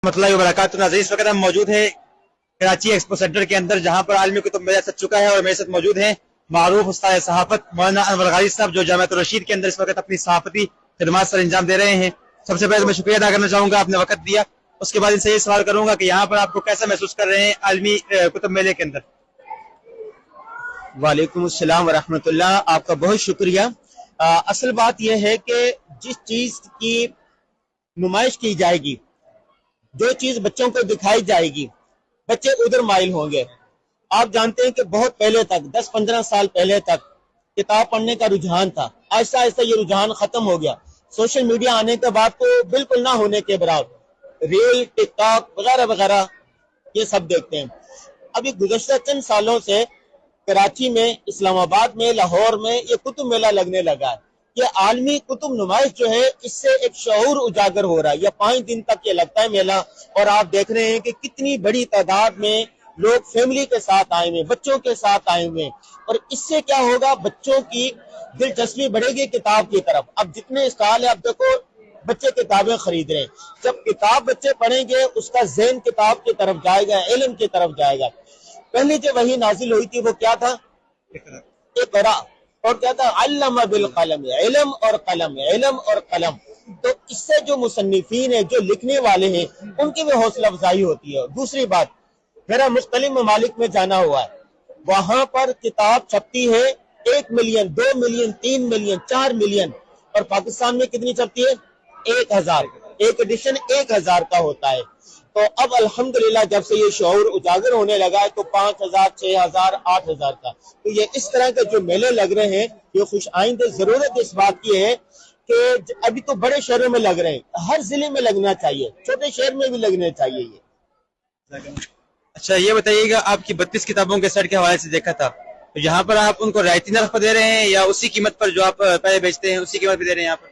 मतलब वबरकातुहू नाज़रीन, इस वक्त हम मौजूद है कराची एक्सपो सेंटर के अंदर, जहाँ पर आलमी कुतुब मेला सज चुका है और मेरे साथ मौजूद हैं मारूफ उस्ताद सहाफत मौलाना अनवर गाजी साहब, जो जामिअतुर रशीद के अंदर इस वक्त अपनी सहाफती खिदमात सर अंजाम दे रहे हैं। सबसे पहले मैं शुक्रिया अदा करना चाहूंगा, आपने वक्त दिया। उसके बाद इनसे ये सवाल करूंगा कि यहाँ पर आपको कैसा महसूस कर रहे हैं आलमी कुतुब मेले के अंदर? वालेकुम अस्सलाम वरहमतुल्लाह, आपका बहुत शुक्रिया। असल बात यह है कि जिस चीज की नुमाइश की जाएगी, जो चीज बच्चों को दिखाई जाएगी, बच्चे उधर माइल होंगे। आप जानते हैं कि बहुत पहले तक 10-15 साल पहले तक किताब पढ़ने का रुझान था। आहिस्ता आहिस्ता ये रुझान खत्म हो गया। सोशल मीडिया आने के बाद तो बिल्कुल ना होने के बराबर रील, टिकटॉक वगैरह वगैरह ये सब देखते हैं। अभी गुज़श्ता चंद सालों से कराची में, इस्लामाबाद में, लाहौर में ये कुतुब मेला लगने लगा है। ये आलमी कुतुब नुमाइश जो है, इससे एक शऊर उजागर हो रहा है। यह 5 दिन तक ये लगता है मेला, और आप देख रहे हैं कि कितनी बड़ी तादाद में लोग फैमिली के साथ आए हुए, बच्चों के साथ आए हुए। और इससे क्या होगा, बच्चों की दिलचस्पी बढ़ेगी किताब की तरफ। अब जितने स्टॉल है, अब देखो बच्चे किताबें खरीद रहे हैं। जब किताब बच्चे पढ़ेंगे, उसका ज़हन किताब की तरफ जाएगा, इल्म की तरफ जाएगा। पहले जो वही नाजिल हुई थी वो क्या था? इक़रा। और क्या था? अल्लमा बिल क़लम, इल्म और कलम, इल्म और कलम। तो इससे जो मुसन्निफीन है, जो लिखने वाले हैं, उनकी भी हौसला अफजाई होती है। दूसरी बात, मेरा मुख्तलिफ ममालिक में जाना हुआ है, वहां पर किताब छपती है 1 मिलियन, 2 मिलियन, 3 मिलियन, 4 मिलियन। और पाकिस्तान में कितनी छपती है? 1000। एक एडिशन 1000 का होता है। तो अब अल्हम्दुलिल्लाह जब से ये शऊर उजागर होने लगा है, तो 5000, 6000, 8000 का। तो ये इस तरह के जो मेले लग रहे हैं, ये खुश आइंद जरूरत इस बात की है कि अभी तो बड़े शहरों में लग रहे हैं, हर जिले में लगना चाहिए, छोटे शहर में भी लगने चाहिए ये। अच्छा, ये बताइएगा, आपकी 32 किताबों के सेट के हवाले से देखा था, तो यहाँ पर आप उनको रियायती नर्ख पर दे रहे हैं या उसी कीमत पर जो आप पहले बेचते हैं उसी कीमत पर दे रहे हैं यहाँ पर?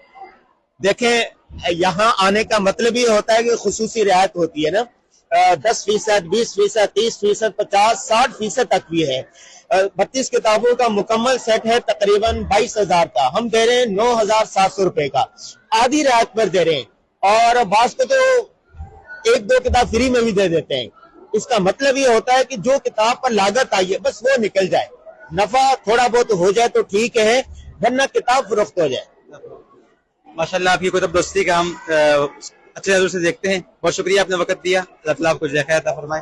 देखें, यहाँ आने का मतलब ये होता है कि खुसूसी रियायत होती है ना। 10%, 20%, 30%, 50%, 60% तक भी है। 32 किताबों का मुकम्मल सेट है तकरीबन 22,000 का। हम दे रहे हैं 9,700 रुपए का, आधी रियायत पर दे रहे हैं। और बास को तो 1-2 किताब फ्री में भी दे देते हैं। इसका मतलब ये होता है कि जो किताब पर लागत आई है, बस वो निकल जाए, नफा थोड़ा बहुत हो जाए तो ठीक है, वरना किताब फरोख्त हो जाए। माशाल्लाह, आपकी कुतुब दोस्ती का हम अच्छे नजर से देखते हैं। बहुत शुक्रिया, आपने वक्त दिया। अल्लाह आपको जज़ाए खैर अता फरमाए।